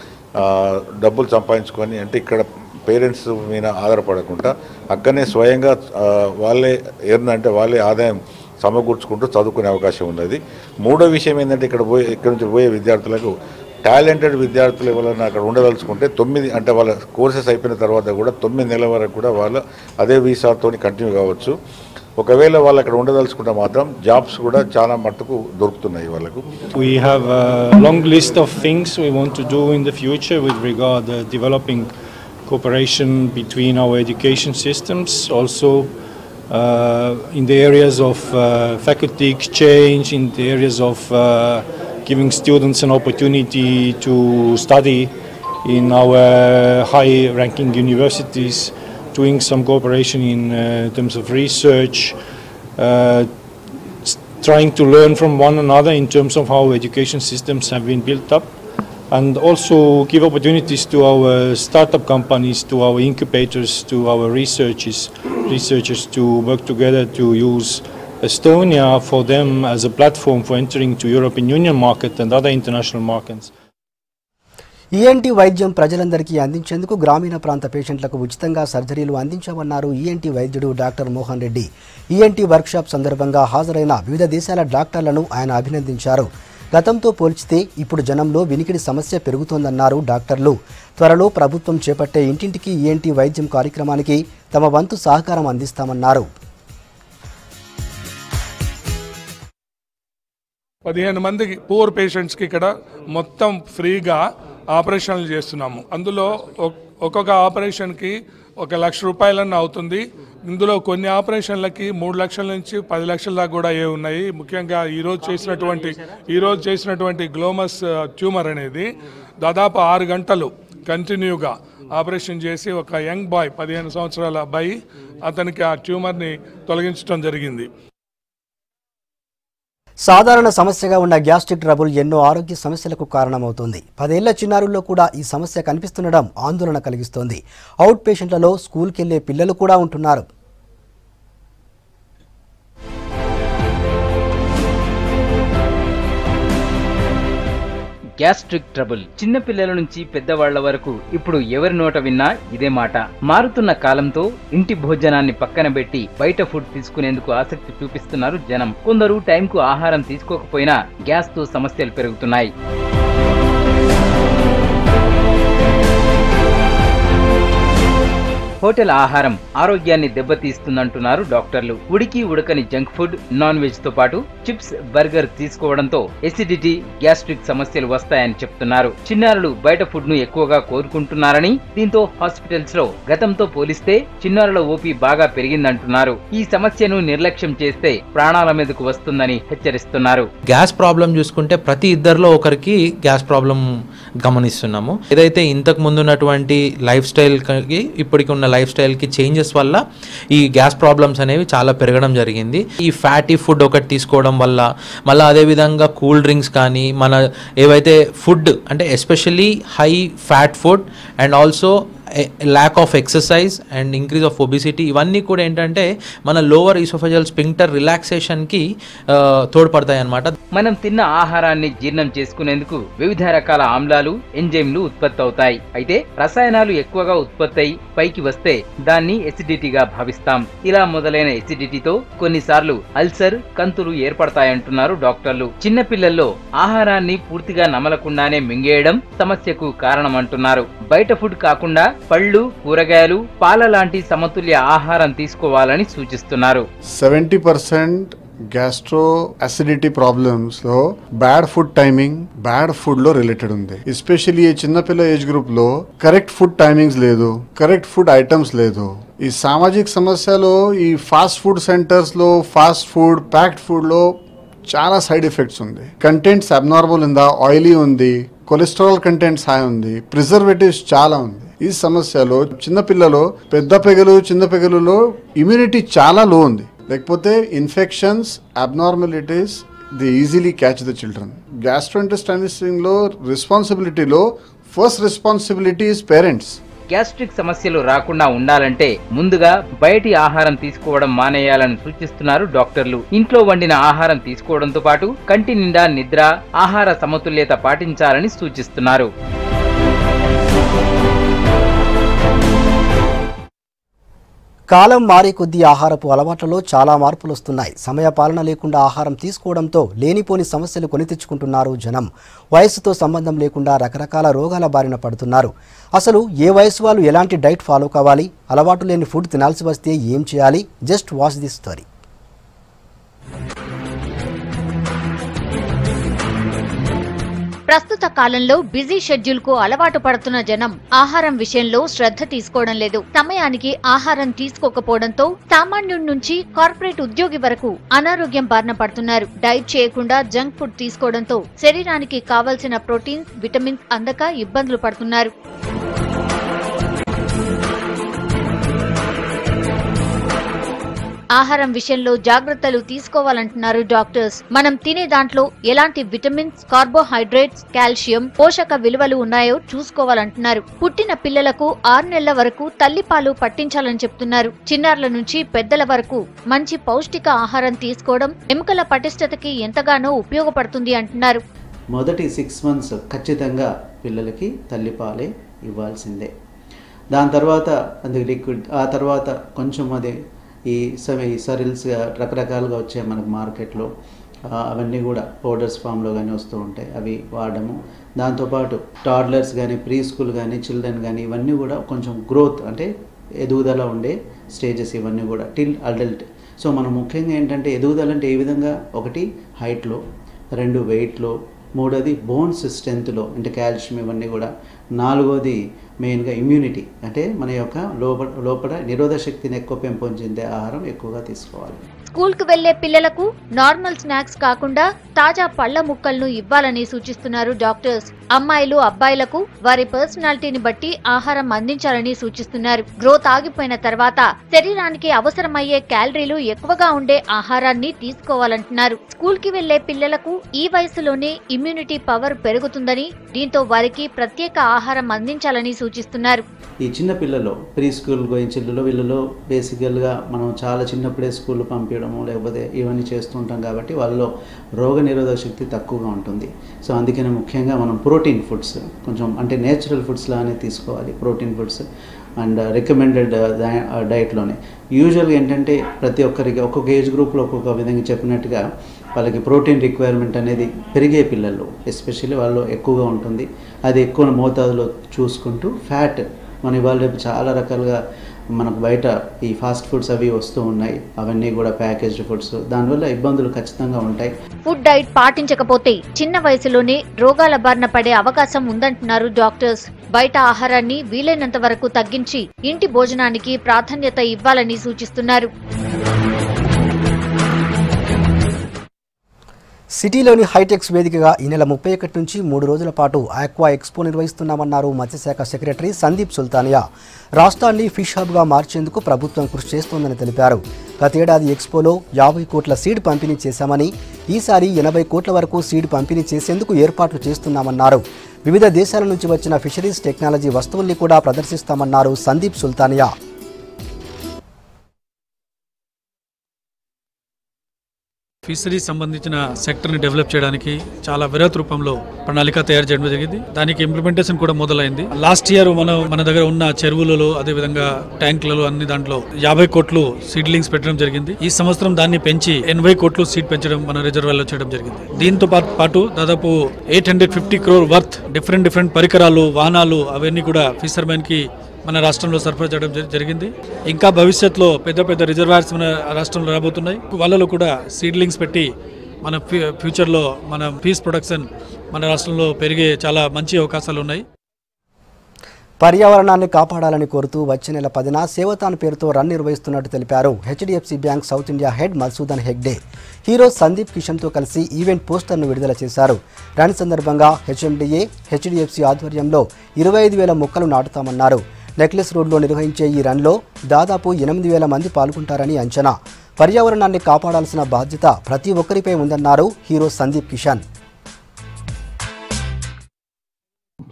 [SPEAKER 8] డబ్బులు సంపాదించుకొని అంటే ఇక్కడ పేరెంట్స్ మీద ఆధారపడకుండా అక్కడనే స్వయంగా వాళ్ళే అంటే వాళ్ళే ఆదాయం సమకూర్చుకుంటూ చదువుకునే అవకాశం ఉన్నది. మూడో విషయం ఏంటంటే ఇక్కడ నుంచి పోయే విద్యార్థులకు టాలెంటెడ్ విద్యార్థులు ఎవరైనా అక్కడ ఉండదలుచుకుంటే 9 అంటే వాళ్ళ కోర్సెస్ అయిపోయిన తర్వాత కూడా 9 నెలల వరకు కూడా వాళ్ళు అదే వీసాతో కంటిన్యూ కావచ్చు. ఒకవేళ వాళ్ళు అక్కడ ఉండదలుచుకుంటే మాత్రం జాబ్స్ కూడా చాలా మట్టుకు దొరుకుతున్నాయి వాళ్ళకు.
[SPEAKER 9] We have a long list of things we want to do in the future with regard developing cooperation between our education systems, also in the areas of faculty exchange, in the areas of giving students an opportunity to study in our high-ranking universities, doing some cooperation in terms of research, trying to learn from one another in terms of how education systems have been built up, and also give opportunities to our startup companies, to our incubators, to our researchers to work together to use Estonia for them as a platform for entering to European Union market and other international markets.
[SPEAKER 1] ENT వైద్యం ప్రజలందరికీ అందించేందుకు గ్రామీణ ప్రాంత పేషెంట్లకు ఉచితంగా సర్జరీలు అందించామన్నారు ఈఎన్టీ వైద్యుడు doctor Mohan Reddy. ENT workshop సందర్భంగా హాజరైన వివిధ దేశాల డాక్టర్లను ఆయన అభినందించారు. గతంతో పోల్చితే ఇప్పుడు జనంలో వినికిడి సమస్య పెరుగుతోందన్నారు డాక్టర్లు. త్వరలో ప్రభుత్వం చేపట్టే ఇంటింటికి ENT వైద్యం కార్యక్రమానికి తమ వంతు సహకారం అందిస్తామన్నారు.
[SPEAKER 10] 15 మందికి పూర్ పేషెంట్స్కి ఇక్కడ మొత్తం ఫ్రీగా ఆపరేషన్లు చేస్తున్నాము. అందులో ఒక్కొక్క ఆపరేషన్కి 1 లక్ష రూపాయలన్న అవుతుంది. ఇందులో కొన్ని ఆపరేషన్లకి 3 లక్షల నుంచి 10 లక్షల దాకా కూడా ఉన్నాయి. ముఖ్యంగా ఈరోజు చేసినటువంటి గ్లోమస్ ట్యూమర్ అనేది దాదాపు 6 గంటలు కంటిన్యూగా ఆపరేషన్ చేసి ఒక యంగ్ బాయ్ 15 సంవత్సరాల అబ్బాయి అతనికి ఆ ట్యూమర్ని తొలగించడం జరిగింది.
[SPEAKER 1] సాధారణ సమస్యగా ఉన్న గ్యాస్ట్రిక్ ట్రబుల్ ఎన్నో ఆరోగ్య సమస్యలకు కారణమవుతుంది. 10 ఏళ్ల చిన్నారుల్లో కూడా ఈ సమస్య కనిపిస్తుండడం ఆందోళన కలిగిస్తోంది. అవుట్ పేషెంట్లలో స్కూల్కెళ్లే పిల్లలు కూడా ఉంటున్నారు.
[SPEAKER 2] గ్యాస్ట్రిక్ ట్రబుల్ చిన్న పిల్లల నుంచి పెద్దవాళ్ల వరకు ఇప్పుడు ఎవరి నోట విన్నా ఇదే మాట. మారుతున్న కాలంతో ఇంటి భోజనాన్ని పక్కన పెట్టి బయట ఫుడ్ తీసుకునేందుకు ఆసక్తి చూపిస్తున్నారు జనం. కొందరు టైంకు ఆహారం తీసుకోకపోయినా గ్యాస్ తో సమస్యలు పెరుగుతున్నాయి. హోటల్ ఆహారం ఆరోగ్యాన్ని దెబ్బతీస్తుందంటున్నారు డాక్టర్లు. ఉడకని జంక్ ఫుడ్, నాన్ వెజ్ తో పాటు చిప్స్, బర్గర్ తీసుకోవడంతో ఎసిడిటీ, గ్యాస్ట్రిక్ సమస్యలు వస్తాయని చెప్తున్నారు. చిన్నారులు బయట ఫుడ్ ను ఎక్కువగా కోరుకుంటున్నారని, దీంతో హాస్పిటల్స్ లో గతంతో పోలిస్తే చిన్నారుల ఓపీ బాగా పెరిగిందంటున్నారు. ఈ సమస్యను నిర్లక్ష్యం చేస్తే ప్రాణాల మీదకు వస్తుందని హెచ్చరిస్తున్నారు.
[SPEAKER 11] గ్యాస్ ప్రాబ్లం చూసుకుంటే ప్రతి ఇద్దరిలో ఒకరికి గ్యాస్ ప్రాబ్లం గమనిస్తున్నాము. ఏదైతే ఇంతకు ముందు ఉన్నటువంటి లైఫ్ స్టైల్ కి ఇప్పటికి ఉన్న లైఫ్ స్టైల్కి చేంజెస్ వల్ల ఈ గ్యాస్ ప్రాబ్లమ్స్ అనేవి చాలా పెరగడం జరిగింది. ఈ ఫ్యాటీ ఫుడ్ ఒకటి తీసుకోవడం వల్ల, మళ్ళీ అదేవిధంగా కూల్ డ్రింక్స్ కానీ, మన ఏవైతే ఫుడ్ అంటే especially high fat food and also lack of exercise and increase of obesity, ఇవన్నీ కూడా ఏంటంటే మన లోవర్ ఈసోఫేజియల్ స్ఫింక్టర్ రిలాక్సేషన్కి తోడ్పడతాయి అన్నమాట.
[SPEAKER 2] మనం తిన్న ఆహారాన్ని జీర్ణం చేసుకునేందుకు వివిధ రకాల ఆమ్లాలు, ఎంజైమ్లు ఉత్పత్తి అవుతాయి. అయితే రసాయనాలు ఎక్కువగా ఉత్పత్తి అయి పైకి వస్తే దాన్ని ఎసిడిటీగా భావిస్తాం. ఇలా మొదలైన ఎసిడిటీతో కొన్నిసార్లు అల్సర్, కంతులు ఏర్పడతాయంటున్నారు డాక్టర్లు. చిన్న పిల్లల్లో ఆహారాన్ని పూర్తిగా నమలకుండానే మింగేయడం సమస్యకు కారణమంటున్నారు. బయట ఫుడ్ కాకుండా పళ్ళు, కూరగాయలు, పాల లాంటి సమతుల్య ఆహారం తీసుకోవాలని సూచిస్తున్నారు.
[SPEAKER 12] 70% గ్యాస్ట్రో అసిడిటీ ప్రాబ్లమ్స్ లో bad food timing, bad food లో రిలేటెడ్ ఉంది. ఎస్పెషల్లీ ఈ చిన్నపిల్ల ఏజ్ గ్రూప్ లో కరెక్ట్ ఫుడ్ టైమింగ్స్ లేదు, కరెక్ట్ ఫుడ్ ఐటమ్స్ లేదు. ఈ సామాజిక సమస్యలో ఈ ఫాస్ట్ ఫుడ్ సెంటర్స్ లో ఫాస్ట్ ఫుడ్, ప్యాక్డ్ ఫుడ్ లో చాలా సైడ్ ఎఫెక్ట్స్ ఉంది. కంటెంట్స్ అబ్నార్మల్ ఉందా, ఆయిలీ ఉంది, కొలెస్ట్రాల్ కంటెంట్స్ హై ఉంది, ప్రిజర్వేటివ్స్ చాలా ఉంది. ఈ సమస్యలో చిన్నపిల్లలో చిన్న పెగలులో ఇమ్యూనిటీ చాలా లో ఉంది. లేకపోతే infections, abnormalities they easily catch the children. Gastrointestinal లో రెస్పాన్సిబిలిటీలో first responsibility is parents.
[SPEAKER 2] Gastric సమస్యలు రాకుండా ఉండాలంటే ముందుగా బయటి ఆహారం తీసుకోవడం మానేయాలని సూచిస్తున్నారు డాక్టర్లు. ఇంట్లో వండిన ఆహారం తీసుకోవడంతో పాటు కంటి నిండా నిద్ర, ఆహార సమతుల్యత పాటించాలని సూచిస్తున్నారు.
[SPEAKER 1] కాలం మారే కొద్దీ ఆహారపు అలవాట్లలో చాలా మార్పులు వస్తున్నాయి. సమయ పాలన లేకుండా ఆహారం తీసుకోవడంతో లేనిపోని సమస్యలు కొని తెచ్చుకుంటున్నారు జనం. వయసుతో సంబంధం లేకుండా రకరకాల రోగాల బారిన పడుతున్నారు. అసలు ఏ వయసు వాళ్ళు ఎలాంటి డైట్ ఫాలో కావాలి, అలవాటు లేని ఫుడ్ తినాల్సి వస్తే ఏం చేయాలి? Just watch this story.
[SPEAKER 13] ప్రస్తుత కాలంలో బిజీ షెడ్యూల్ కు అలవాటు పడుతున్న జనం ఆహారం విషయంలో శ్రద్ధ తీసుకోవడం లేదు. సమయానికి ఆహారం తీసుకోకపోవడంతో సామాన్యుడి నుంచి కార్పొరేట్ ఉద్యోగి వరకు అనారోగ్యం బారిన పడుతున్నారు. డైట్ చేయకుండా జంక్ ఫుడ్ తీసుకోవడంతో శరీరానికి కావలసిన ప్రోటీన్స్, విటమిన్స్ అందక ఇబ్బందులు పడుతున్నారు. ఆహారం విషయంలో జాగ్రత్తలు తీసుకోవాలంటున్నారు డాక్టర్స్. మనం తినే దాంట్లో ఎలాంటి విటమిన్స్, కార్బోహైడ్రేట్స్, కాల్షియం, పోషక విలువలు ఉన్నాయో చూసుకోవాలంటున్నారు. పుట్టిన పిల్లలకు 6 నెలల వరకు తల్లిపాలు పట్టించాలని చెప్తున్నారు. చిన్నారుల నుంచి పెద్దల వరకు మంచి పౌష్టిక ఆహారం తీసుకోవడం ఎముకల పటిష్టతకి ఎంతగానో ఉపయోగపడుతుంది అంటున్నారు.
[SPEAKER 14] మొదటి 6 months ఖచ్చితంగా పిల్లలకి తల్లిపాలే ఇవ్వాల్సిందే. దాని తర్వాత అది లిక్విడ్, ఆ తర్వాత కొంచెం అది ఈ సరిల్స్ రకరకాలుగా వచ్చాయి మనకు మార్కెట్లో. అవన్నీ కూడా పౌడర్స్ ఫామ్లో కానీ వస్తూ ఉంటాయి, అవి వాడము. దాంతోపాటు టాడ్లర్స్ కానీ, ప్రీ స్కూల్ కానీ, చిల్డ్రన్ కానీ ఇవన్నీ కూడా కొంచెం గ్రోత్ అంటే ఎదుగుదల ఉండే స్టేజెస్ ఇవన్నీ కూడా టిల్ అడల్ట్. సో మనం ముఖ్యంగా ఏంటంటే ఎదుగుదల అంటే ఏ విధంగా, ఒకటి హైట్లో, 2 వెయిట్లో, 3వది బోన్స్ స్ట్రెంత్లో అంటే కాల్షియం ఇవన్నీ కూడా, 4వది మెయిన్గా ఇమ్యూనిటీ అంటే మన యొక్క లోపల నిరోధక శక్తిని ఎక్కువ పెంపొందించే ఆహారం ఎక్కువగా తీసుకోవాలి.
[SPEAKER 13] స్కూల్కు వెళ్లే పిల్లలకు నార్మల్ స్నాక్స్ కాకుండా తాజా పళ్ల ముక్కలను ఇవ్వాలని సూచిస్తున్నారు డాక్టర్స్. అమ్మాయిలు అబ్బాయిలకు వారి పర్సనాలిటీని బట్టి ఆహారం అందించాలని సూచిస్తున్నారు. గ్రోత్ ఆగిపోయిన తర్వాత శరీరానికి అవసరమయ్యే క్యాలరీలు ఎక్కువగా ఉండే ఆహారాన్ని తీసుకోవాలంటున్నారు. స్కూల్ కి వెళ్లే పిల్లలకు ఈ వయసులోనే ఇమ్యూనిటీ పవర్ పెరుగుతుందని, దీంతో వారికి ప్రత్యేక ఆహారం అందించాలని సూచిస్తున్నారు.
[SPEAKER 14] ఈ చిన్న పిల్లలు ప్రీ స్కూల్ గోయింగ్ చిల్లులో వీళ్ళలో బేసికల్గా మనం చాలా చిన్నప్పుడే స్కూల్ పంపించడము లేకపోతే ఇవన్నీ చేస్తుంటాం కాబట్టి వాళ్ళలో రోగ నిరోధక శక్తి తక్కువగా ఉంటుంది. సో అందుకనే ముఖ్యంగా మనం ప్రోటీన్ ఫుడ్స్ కొంచెం అంటే నేచురల్ ఫుడ్స్ లానే తీసుకోవాలి. ప్రోటీన్ ఫుడ్స్ అండ్ రికమెండెడ్ డైట్లోనే యూజువల్గా ఏంటంటే ప్రతి ఒక్కరికి ఒక్కొక్క ఏజ్ గ్రూప్లో ఒక్కొక్క విధంగా చెప్పినట్టుగా వాళ్ళకి ప్రోటీన్ రిక్వైర్మెంట్ అనేది పెరిగే పిల్లల్లో ఎస్పెషల్లీ వాళ్ళు ఎక్కువగా ఉంటుంది. అది ఎక్కువ మోతాదులో చూసుకుంటూ ఫ్యాట్ మన ఇవాళ రేపు చాలా రకాలుగా మనకు బయట ఈ ఫాస్ట్ ఫుడ్స్ అవి వస్తూ ఉన్నాయి, అవన్నీ కూడా ప్యాకేజ్డ్ ఫుడ్స్, దానివల్ల ఇబ్బందులు ఖచ్చితంగా ఉంటాయి.
[SPEAKER 13] ఫుడ్ డైట్ పాటించకపోతే చిన్న వయసులోనే రోగాల బారిన పడే అవకాశం ఉందంటున్నారు డాక్టర్స్. బయట ఆహారాన్ని వీలైనంత వరకు తగ్గించి ఇంటి భోజనానికి ప్రాధాన్యత ఇవ్వాలని సూచిస్తున్నారు.
[SPEAKER 1] సిటీలోని హైటెక్స్ వేదికగా ఈ నెల 31 నుంచి 3 రోజుల పాటు ఆక్వా ఎక్స్పో నిర్వహిస్తున్నామన్నారు మత్స్యశాఖ సెక్రటరీ సందీప్ సుల్తానియా. రాష్ట్రాన్ని ఫిష్ హబ్గా మార్చేందుకు ప్రభుత్వం కృషి చేస్తోందని తెలిపారు. గతేడాది ఎక్స్పోలో 50 కోట్ల సీడ్ పంపిణీ చేశామని, ఈసారి 80 కోట్ల వరకు సీడ్ పంపిణీ చేసేందుకు ఏర్పాట్లు చేస్తున్నామన్నారు. వివిధ దేశాల నుంచి వచ్చిన ఫిషరీస్ టెక్నాలజీ వస్తువుల్ని కూడా ప్రదర్శిస్తామన్నారు సందీప్ సుల్తానియా.
[SPEAKER 15] ఫిషరీస్ సంబంధించిన సెక్టర్ని డెవలప్ చేయడానికి చాలా విరాత్ రూపంలో ప్రణాళిక తయారు చేయడం జరిగింది. దానికి ఇంప్లిమెంటేషన్ కూడా మొదలైంది. లాస్ట్ ఇయర్ మన దగ్గర ఉన్న చెరువులలో అదేవిధంగా ట్యాంకులలో అన్ని దాంట్లో 50 కోట్లు సీడ్లింగ్స్ పెట్టడం జరిగింది. ఈ సంవత్సరం దాన్ని పెంచి 80 కోట్లు సీడ్ పెంచడం మన రిజర్వాయర్లో చేయడం జరిగింది. దీంతో పాటు దాదాపు 850 crore వర్త్ డిఫరెంట్ పరికరాలు, వాహనాలు అవన్నీ కూడా ఫిషర్మెన్ కి మన రాష్ట్రంలో సరఫరా చేయడం జరిగింది. ఇంకా భవిష్యత్తులో పెద్ద రిజర్వాయర్స్ మన రాష్ట్రంలో రాబోతున్నాయి. వాళ్ళలో కూడా సీడ్లింగ్స్ పెట్టి మన ఫ్యూచర్లో మన ఫిష్ ప్రొడక్షన్ మన రాష్ట్రంలో పెరిగే చాలా మంచి అవకాశాలు ఉన్నాయి.
[SPEAKER 1] పర్యావరణాన్ని కాపాడాలని కోరుతూ వచ్చే నెల 10న సేవతాన్ పేరుతో రన్ నిర్వహిస్తున్నట్టు తెలిపారు HDFC bank south India head Madhusudan Hegde. Hero Sandeep కిషన్తో కలిసి ఈవెంట్ పోస్టర్ను విడుదల చేశారు. రన్ సందర్భంగా హెచ్ఎండిఏ, హెచ్డిఎఫ్సి ఆధ్వర్యంలో 25,000 మొక్కలు నాటుతామన్నారు. నెక్లెస్ రోడ్లో నిర్వహించే ఈ రన్లో దాదాపు 8,000 మంది పాల్గొంటారని అంచనా. పర్యావరణాన్ని కాపాడాల్సిన బాధ్యత ప్రతి ఒక్కరిపై ఉందన్నారు హీరో సందీప్ కిషన్.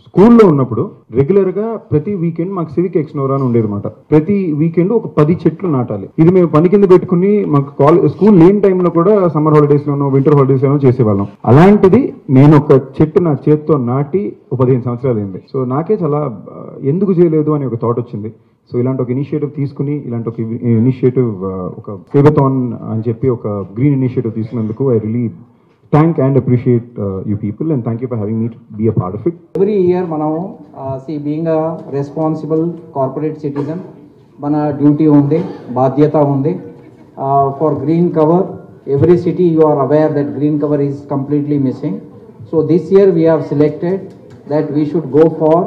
[SPEAKER 16] స్కూల్లో ఉన్నప్పుడు రెగ్యులర్ గా ప్రతి వీకెండ్ మాకు సివిక్ ఎక్స్నోరా అని ఉండేది అనమాట. ప్రతి వీకెండ్ ఒక 10 చెట్లు నాటాలి. ఇది మేము పని కింద పెట్టుకుని మాకు స్కూల్ లేని టైంలో కూడా సమ్మర్ హాలిడేస్ లోనో వింటర్ హాలిడేస్ లోనో చేసేవాళ్ళం. అలాంటిది నేను ఒక చెట్టు నా చేత్తో నాటి 15 సంవత్సరాలు అయింది. సో నాకే చాలా ఎందుకు చేయలేదు అని ఒక థాట్ వచ్చింది. సో ఇలాంటి ఒక ఇనిషియేటివ్ తీసుకుని ఇలాంటి ఒక ఇనిషియేటివ్ ఒక సేవథాన్ అని చెప్పి ఒక గ్రీన్ ఇనిషియేటివ్ తీసుకున్నందుకు I really thank and appreciate you people and thank you for having me to be a part of it.
[SPEAKER 17] Every year manam being a responsible corporate citizen mana duty undi badhyata undi for green cover. Every city you are aware that green cover is completely missing. So this year we have selected that we should go for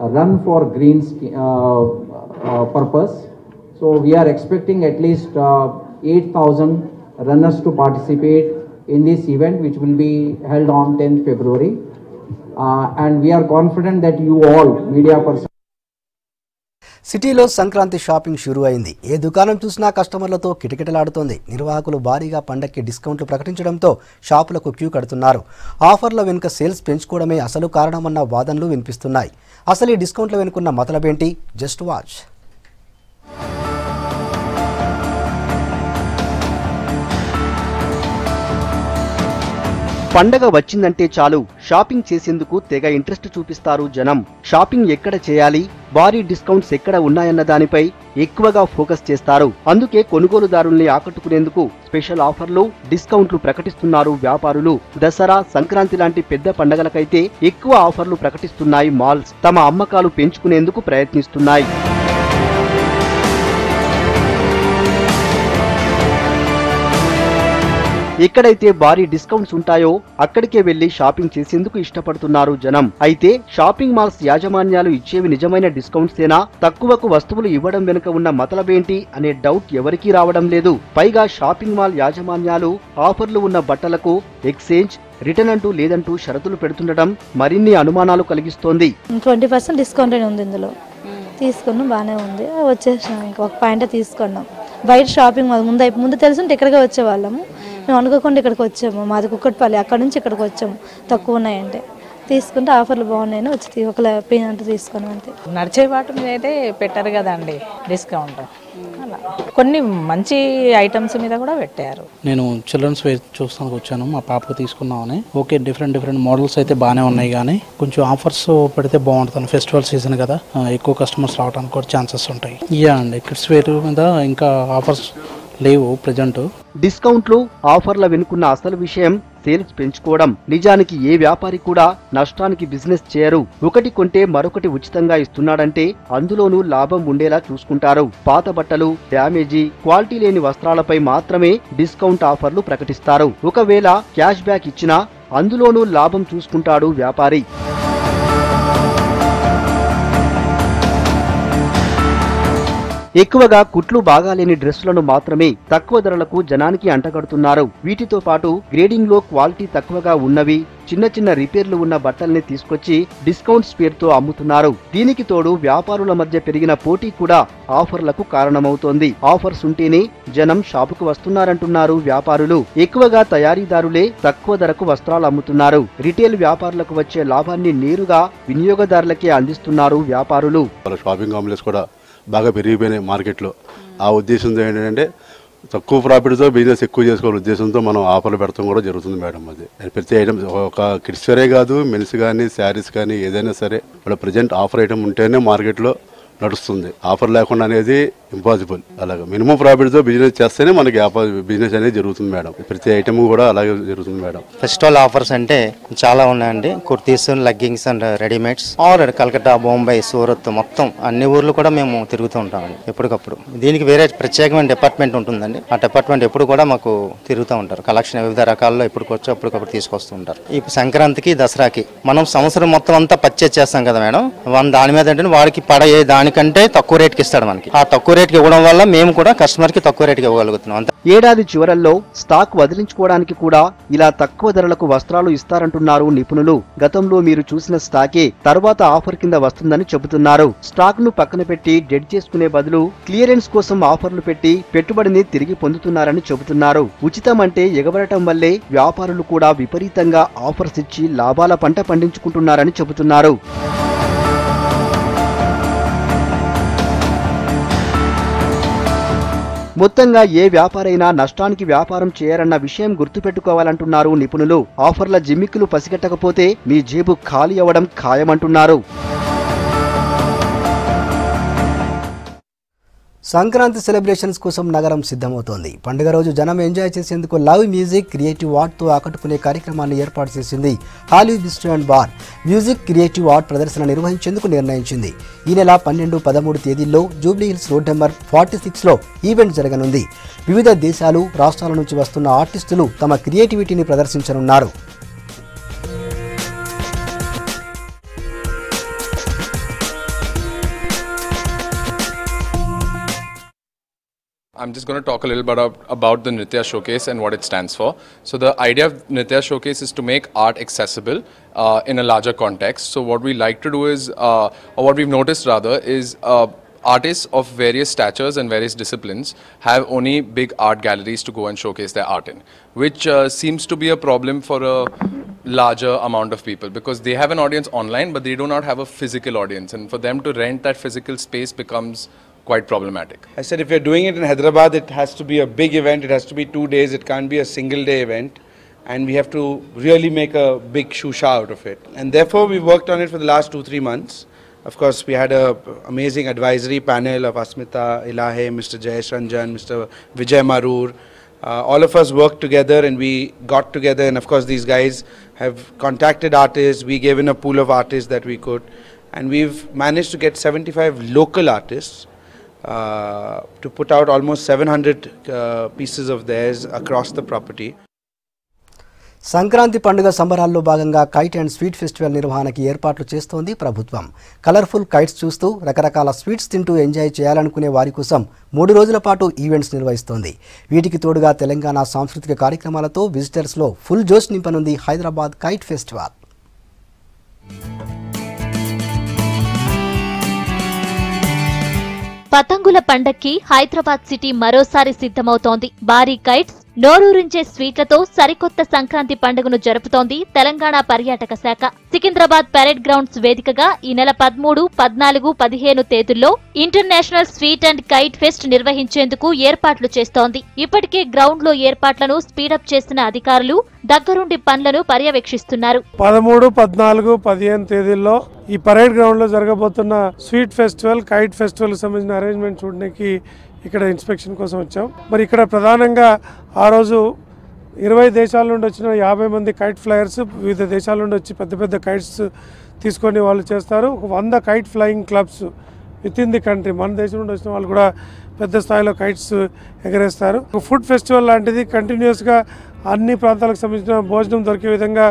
[SPEAKER 17] a run for green purpose. So we are expecting at least 8,000 runners to participate in this event, which will be held on 10th February. And we are confident that you all, media persons.
[SPEAKER 1] సిటీలో సంక్రాంతి షాపింగ్ షురూ అయింది. ఏ దుకాణం చూసినా కస్టమర్లతో కిటకిటలాడుతోంది. నిర్వాహకులు భారీగా పండక్కి డిస్కౌంట్లు ప్రకటించడంతో షాపులకు క్యూ కడుతున్నారు. ఆఫర్ల వెనుక సేల్స్ పెంచుకోవడమే అసలు కారణమన్న వాదనలు వినిపిస్తున్నాయి. అసలు ఈ డిస్కౌంట్ల వెనుకున్న మతలబేంటి? Just watch. పండగ వచ్చిందంటే చాలు షాపింగ్ చేసేందుకు తెగ ఇంట్రెస్ట్ చూపిస్తారు జనం. షాపింగ్ ఎక్కడ చేయాలి, భారీ డిస్కౌంట్స్ ఎక్కడ ఉన్నాయన్న దానిపై ఎక్కువగా ఫోకస్ చేస్తారు. అందుకే కొనుగోలుదారుల్ని ఆకట్టుకునేందుకు స్పెషల్ ఆఫర్లు, డిస్కౌంట్లు ప్రకటిస్తున్నారు వ్యాపారులు. దసరా, సంక్రాంతి లాంటి పెద్ద పండగలకైతే ఎక్కువ ఆఫర్లు ప్రకటిస్తున్నాయి మాల్స్. తమ అమ్మకాలు పెంచుకునేందుకు ప్రయత్నిస్తున్నాయి. ఎక్కడైతే భారీ డిస్కౌంట్స్ ఉంటాయో అక్కడికే వెళ్లి షాపింగ్ చేసేందుకు ఇష్టపడుతున్నారు జనం. అయితే షాపింగ్ మాల్స్ యాజమాన్యాలు ఇచ్చేవి నిజమైన డిస్కౌంట్సేనా, తక్కువకు వస్తువులు ఇవ్వడం వెనుక ఉన్న మతలబేంటి అనే డౌట్ ఎవరికీ రావడం లేదు. పైగా షాపింగ్ మాల్ యాజమాన్యాలు ఆఫర్లు ఉన్న బట్టలకు ఎక్స్చేంజ్, రిటర్న్ అంటూ లేదంటూ షరతులు పెడుతుండటం మరిన్ని అనుమానాలు కలిగిస్తోంది.
[SPEAKER 18] 20% డిస్కౌంట్ ఉంది ఇందులో. తీసుకున్నాం, బాగానే ఉంది. వచ్చేసినాం, ఇంకొక పాయింట్ తీసుకున్నాం. బయట షాపింగ్ ముందు తెలుసుంటే ఇక్కడికే వచ్చేవాళ్ళము. మేము అనుకోకుండా ఇక్కడికి వచ్చాము. మాది కుక్కట్పల్లి, అక్కడ నుంచి ఇక్కడికి వచ్చాము. తక్కువ ఉన్నాయంటే తీసుకుంటే ఆఫర్లు బాగున్నాయని వచ్చి ఒక అంటే తీసుకున్నాం అంతే.
[SPEAKER 19] నడిచే వాటి మీద అయితే పెట్టారు కదండి డిస్కౌంట్. అలా కొన్ని మంచి ఐటమ్స్ మీద కూడా పెట్టారు.
[SPEAKER 20] నేను చిల్డ్రన్స్ వేర్ చూస్తానికి వచ్చాను, మా పాపకు తీసుకున్నామని. ఓకే, డిఫరెంట్ మోడల్స్ అయితే బాగానే ఉన్నాయి, కానీ కొంచెం ఆఫర్స్ పెడితే బాగుంటుంది. ఫెస్టివల్ సీజన్ కదా, ఎక్కువ కస్టమర్స్ రావడానికి కూడా ఛాన్సెస్ ఉంటాయి. అండి కిడ్స్ వేర్ మీద ఇంకా ఆఫర్స్ లేవు ప్రెజెంట్.
[SPEAKER 1] డిస్కౌంట్లు, ఆఫర్ల వెనుకున్న అసలు విషయం సేల్స్ పెంచుకోవడం. నిజానికి ఏ వ్యాపారి కూడా నష్టానికి బిజినెస్ చేయరు. ఒకటి కొంటే మరొకటి ఉచితంగా ఇస్తున్నాడంటే అందులోనూ లాభం ఉండేలా చూసుకుంటారు. పాత బట్టలు, డ్యామేజీ, క్వాలిటీ లేని వస్త్రాలపై మాత్రమే డిస్కౌంట్ ఆఫర్లు ప్రకటిస్తారు. ఒకవేళ క్యాష్ బ్యాక్ ఇచ్చినా అందులోనూ లాభం చూసుకుంటాడు వ్యాపారి. ఎక్కువగా కుట్లు బాగాలేని డ్రెస్సులను మాత్రమే తక్కువ ధరలకు జనానికి అంటగడుతున్నారు. వీటితో పాటు గ్రేడింగ్ లో క్వాలిటీ తక్కువగా ఉన్నవి, చిన్న రిపేర్లు ఉన్న బట్టల్ని తీసుకొచ్చి డిస్కౌంట్స్ పేరుతో అమ్ముతున్నారు. దీనికి తోడు వ్యాపారుల మధ్య పెరిగిన పోటీ కూడా ఆఫర్లకు కారణమవుతోంది. ఆఫర్స్ ఉంటేనే జనం షాపుకు వస్తున్నారంటున్నారు వ్యాపారులు. ఎక్కువగా తయారీదారులే తక్కువ ధరకు వస్త్రాలు అమ్ముతున్నారు. రిటైల్ వ్యాపారులకు వచ్చే లాభాన్ని నేరుగా వినియోగదారులకే అందిస్తున్నారు వ్యాపారులు.
[SPEAKER 21] షాపింగ్ కాంప్లెక్స్ కూడా బాగా పెరిగిపోయినాయి మార్కెట్లో. ఆ ఉద్దేశంతో ఏంటంటే తక్కువ ప్రాఫిట్తో బిజినెస్ ఎక్కువ చేసుకోవాల ఉద్దేశంతో మనం ఆఫర్లు పెడతాం కూడా జరుగుతుంది మేడం. అది ప్రతి ఐటమ్ ఒక కిడ్స్ వేరే కాదు, మెన్స్ కానీ శారీస్ కానీ ఏదైనా సరే ఇప్పుడు ప్రజెంట్ ఆఫర్ ఐటమ్ ఉంటేనే మార్కెట్లో నడుస్తుంది. ఆఫర్ లేకుండా అనేది ఇంపాసిబుల్. అలాగే మినిమం ప్రాఫిట్తో బిజినెస్ చేస్తేనే మనకి బిజినెస్ అనేది జరుగుతుంది మేడం. ప్రతి ఐటమ్ కూడా అలాగే జరుగుతుంది మేడం.
[SPEAKER 22] ఫెస్టివల్ ఆఫర్స్ అంటే చాలా ఉన్నాయండి. Kurtis, leggings and readymades all Calcutta, Bombay, Surat మొత్తం అన్ని ఊర్లు కూడా మేము తిరుగుతూ ఉంటామండి ఎప్పటికప్పుడు. దీనికి వేరే ప్రత్యేకమైన డిపార్ట్మెంట్ ఉంటుందండి. ఆ డిపార్ట్మెంట్ ఎప్పుడు కూడా మాకు తిరుగుతూ ఉంటారు. కలెక్షన్ వివిధ రకాల్లో ఎప్పటికొచ్చో అప్పటికప్పుడు తీసుకొస్తూ ఉంటారు. ఈ సంక్రాంతికి, దసరాకి మనం సంవత్సరం మొత్తం అంతా పర్చేజ్ చేస్తాం కదా మేడం. దాని మీద అంటే వాడికి పడే దానికంటే తక్కువ రేట్కి ఇస్తాడు మనకి. ఆ తక్కువ రేట్కి ఇవ్వడం వల్ల మేము కూడా కస్టమర్కి తక్కువ రేట్కి ఇవ్వగలుగుతున్నాం.
[SPEAKER 1] ఏడాది చివరల్లో స్టాక్ వదిలించుకోవడానికి కూడా ఇలా తక్కువ ధరలకు వస్త్రాలు ఇస్తారంటున్నారు నిపుణులు. గతంలో మీరు చూసిన స్టాకే తర్వాత ఆఫర్ కింద వస్తుందని చెబుతున్నారు. స్టాక్ ను పక్కన పెట్టి డెడ్ చేసుకునే బదులు క్లియరెన్స్ కోసం ఆఫర్లు పెట్టి పెట్టుబడిని తిరిగి పొందుతున్నారని చెబుతున్నారు. ఉచితం అంటే ఎగబడటం వల్లే వ్యాపారులు కూడా విపరీతంగా ఆఫర్స్ ఇచ్చి లాభాల పంట పండించుకుంటున్నారని చెబుతున్నారు. మొత్తంగా ఏ వ్యాపారైనా నష్టానికి వ్యాపారం చేయరన్న విషయం గుర్తుపెట్టుకోవాలంటున్నారు నిపుణులు. ఆఫర్ల జిమ్మిక్కులు పసిగట్టకపోతే మీ జేబు ఖాళీ అవ్వడం ఖాయమంటున్నారు. సంక్రాంతి సెలబ్రేషన్స్ కోసం నగరం సిద్ధమవుతోంది. పండుగ రోజు జనం ఎంజాయ్ చేసేందుకు లవ్ మ్యూజిక్, క్రియేటివ్ ఆర్ట్తో ఆకట్టుకునే కార్యక్రమాన్ని ఏర్పాటు చేసింది Hollywood bistro and bar. Music, creative art ప్రదర్శన నిర్వహించేందుకు నిర్ణయించింది. ఈ నెల 12, 13 తేదీల్లో జూబ్లీ హిల్స్ రోడ్ నెంబర్ 46లో ఈవెంట్ జరగనుంది. వివిధ దేశాలు, రాష్ట్రాల నుంచి వస్తున్న ఆర్టిస్టులు తమ క్రియేటివిటీని ప్రదర్శించనున్నారు.
[SPEAKER 23] I'm just going to talk a little bit about the Nritya Showcase and what it stands for. So the idea of Nritya Showcase is to make art accessible in a larger context. So what we like to do is, or what we've noticed rather, is artists of various statures and various disciplines have only big art galleries to go and showcase their art in, which seems to be a problem for a larger amount of people because they have an audience online but they do not have a physical audience, and for them to rent that physical space becomes quite problematic.
[SPEAKER 24] I said if you're doing it in Hyderabad, it has to be a big event. It has to be 2 days. It can't be a single day event.
[SPEAKER 3] and we have to really make a big shusha out of it. And therefore we worked on it for the last 2-3 months. Of course, we had a amazing advisory panel of Asmita Ilahe, Mr. Jayesh Ranjan, Mr. Vijay Marur. All of us worked together and we got together, and of course these guys have contacted artists. We gave in a pool of artists that we could, and we've managed to get 75 local artists to put out almost 700 pieces of theirs across the property.
[SPEAKER 1] Sankranti పండుగ సంబరాల్లో భాగంగా కైట్ అండ్ స్వీట్ ఫెస్టివల్ నిర్వహణకి ఏర్పాట్లు చేస్తోంది ప్రభుత్వం. కలర్ఫుల్ కైట్స్ చూస్తూ రకరకాల స్వీట్స్ తింటూ ఎంజాయ్ చేయాలనుకునే వారి కోసం 3 రోజుల పాటు ఈవెంట్స్ నిర్వహిస్తోంది. వీటికి తోడుగా తెలంగాణ సాంస్కృతిక కార్యక్రమాలతో విజిటర్స్లో ఫుల్ జోష్ నింపనుంది హైదరాబాద్ కైట్ ఫెస్టివల్.
[SPEAKER 13] పతంగుల పండక్కి హైదరాబాద్ సిటీ మరోసారి సిద్ధమవుతోంది. భారీ కైట్స్, నోరూరించే స్వీట్లతో సరికొత్త సంక్రాంతి పండుగను జరుపుతోంది తెలంగాణ పర్యాటక శాఖ. సికింద్రాబాద్ పరేడ్ గ్రౌండ్స్ వేదికగా ఈ నెల 13, 14, 15 తేదీల్లో international sweet and kite pest నిర్వహించేందుకు ఏర్పాట్లు చేస్తోంది. ఇప్పటికే గ్రౌండ్ లో ఏర్పాట్లను స్పీడప్ చేసిన అధికారులు దగ్గరుండి పనులను పర్యవేక్షిస్తున్నారు.
[SPEAKER 4] 13, 14, 15 తేదీల్లో ఈ పరేడ్ గ్రౌండ్ లో జరగబోతున్న స్వీట్ ఫెస్టివల్, కైట్ ఫెస్టివల్ కి సంబంధించిన అరేంజ్మెంట్ చూడడానికి ఇక్కడ ఇన్స్పెక్షన్ కోసం వచ్చాం. మరి ఇక్కడ ప్రధానంగా ఆ రోజు 20 దేశాల నుండి వచ్చిన 50 మంది కైట్ ఫ్లయర్స్ వివిధ దేశాల నుండి వచ్చి పెద్ద పెద్ద కైట్స్ తీసుకొని వాళ్ళు చేస్తారు. 100 kite flying clubs with in the country, మన దేశం నుండి వచ్చిన వాళ్ళు కూడా పెద్ద స్థాయిలో కైట్స్ ఎగరేస్తారు. ఫుడ్ ఫెస్టివల్ లాంటిది కంటిన్యూస్గా అన్ని ప్రాంతాలకు సంబంధించిన భోజనం దొరికే విధంగా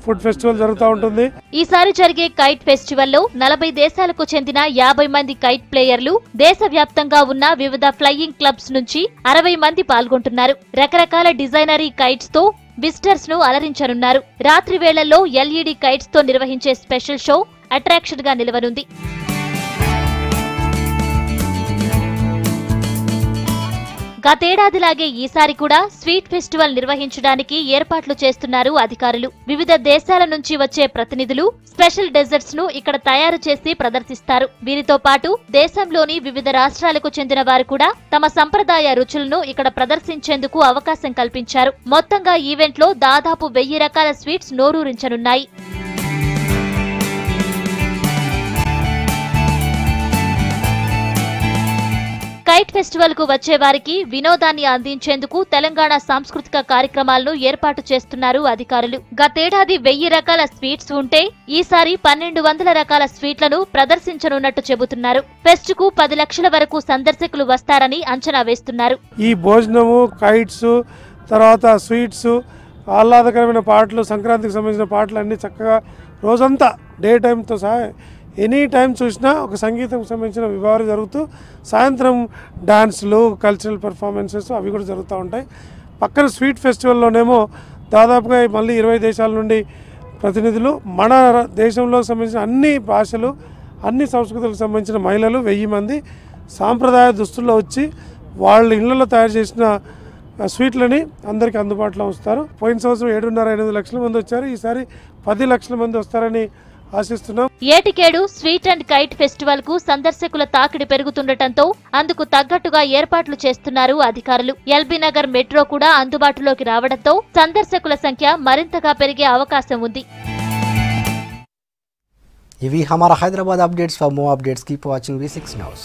[SPEAKER 4] ఫుడ్ ఫెస్టివల్ జరుగుతూ ఉంటుంది.
[SPEAKER 13] ఈసారి జరిగే కైట్ ఫెస్టివల్లో 40 దేశాలకు చెందిన 50 మంది కైట్ ప్లేయర్లు, దేశవ్యాప్తంగా ఉన్న వివిధ ఫ్లయింగ్ క్లబ్స్ నుంచి 60 మంది పాల్గొంటున్నారు. రకరకాల డిజైనరీ కైట్స్ తో విజిటర్స్ ను అలరించనున్నారు. రాత్రి వేళల్లో LED కైట్స్ తో నిర్వహించే స్పెషల్ షో అట్రాక్షన్ గా నిలవనుంది. గతేడాదిలాగే ఈసారి కూడా స్వీట్ ఫెస్టివల్ నిర్వహించడానికి ఏర్పాట్లు చేస్తున్నారు అధికారులు. వివిధ దేశాల నుంచి వచ్చే ప్రతినిధులు స్పెషల్ డెజర్ట్స్ ను ఇక్కడ తయారు చేసి ప్రదర్శిస్తారు. వీరితో పాటు దేశంలోని వివిధ రాష్ట్రాలకు చెందిన వారు కూడా తమ సంప్రదాయ రుచులను ఇక్కడ ప్రదర్శించేందుకు అవకాశం కల్పించారు. మొత్తంగా ఈవెంట్ లో దాదాపు 1000 రకాల స్వీట్స్ నోరూరించనున్నాయి. కైట్ ఫెస్టివల్ కు వచ్చే వారికి వినోదాన్ని అందించేందుకు తెలంగాణ సాంస్కృతిక కార్యక్రమాలను ఏర్పాటు చేస్తున్నారు అధికారులు. గతేడాది 1000 రకాల స్వీట్స్ ఉంటే ఈసారి 1200 రకాల స్వీట్లను ప్రదర్శించనున్నట్టు చెబుతున్నారు. ఫెస్ట్ కు 10 లక్షల వరకు సందర్శకులు వస్తారని అంచనా వేస్తున్నారు.
[SPEAKER 4] ఈ భోజనము, కైట్స్, తర్వాత స్వీట్స్, ఆహ్లాదకరమైన పాటలు, సంక్రాంతికి సంబంధించిన పాటలు అన్ని చక్కగా రోజంతా డే టైంతో సహా ఎనీ టైం చూసినా ఒక సంగీతం సంబంధించిన విభాగాలు జరుగుతూ సాయంత్రం డాన్సులు, కల్చరల్ పెర్ఫార్మెన్సెస్ అవి కూడా జరుగుతూ ఉంటాయి. పక్కన స్వీట్ ఫెస్టివల్లోనేమో దాదాపుగా మళ్ళీ 20 దేశాల నుండి ప్రతినిధులు, మన దేశంలో సంబంధించిన అన్ని భాషలు, అన్ని సంస్కృతులకు సంబంధించిన మహిళలు 1000 మంది సాంప్రదాయ దుస్తుల్లో వచ్చి వాళ్ళ ఇళ్లలో తయారు చేసిన స్వీట్లని అందరికీ అందుబాటులో ఉంచుతారు. పోయిన సంవత్సరం 7.5-8 లక్షల మంది వచ్చారు. ఈసారి 10 లక్షల మంది వస్తారని ఆశిస్తున్నాం.
[SPEAKER 13] ఏటికేడు స్వీట్ అండ్ కైట్ ఫెస్టివల్ కు సందర్శకుల తాకిడి పెరుగుతుండటంతో అందుకు తగ్గట్టుగా ఏర్పాట్లు చేస్తున్నారు అధికారులు. ఎల్బీ నగర్ మెట్రో కూడా అందుబాటులోకి రావడంతో సందర్శకుల సంఖ్య మరింతగా పెరిగే అవకాశం ఉంది.
[SPEAKER 1] ఇవి హమారా Hyderabad updates. For more updates keep watching V6 News.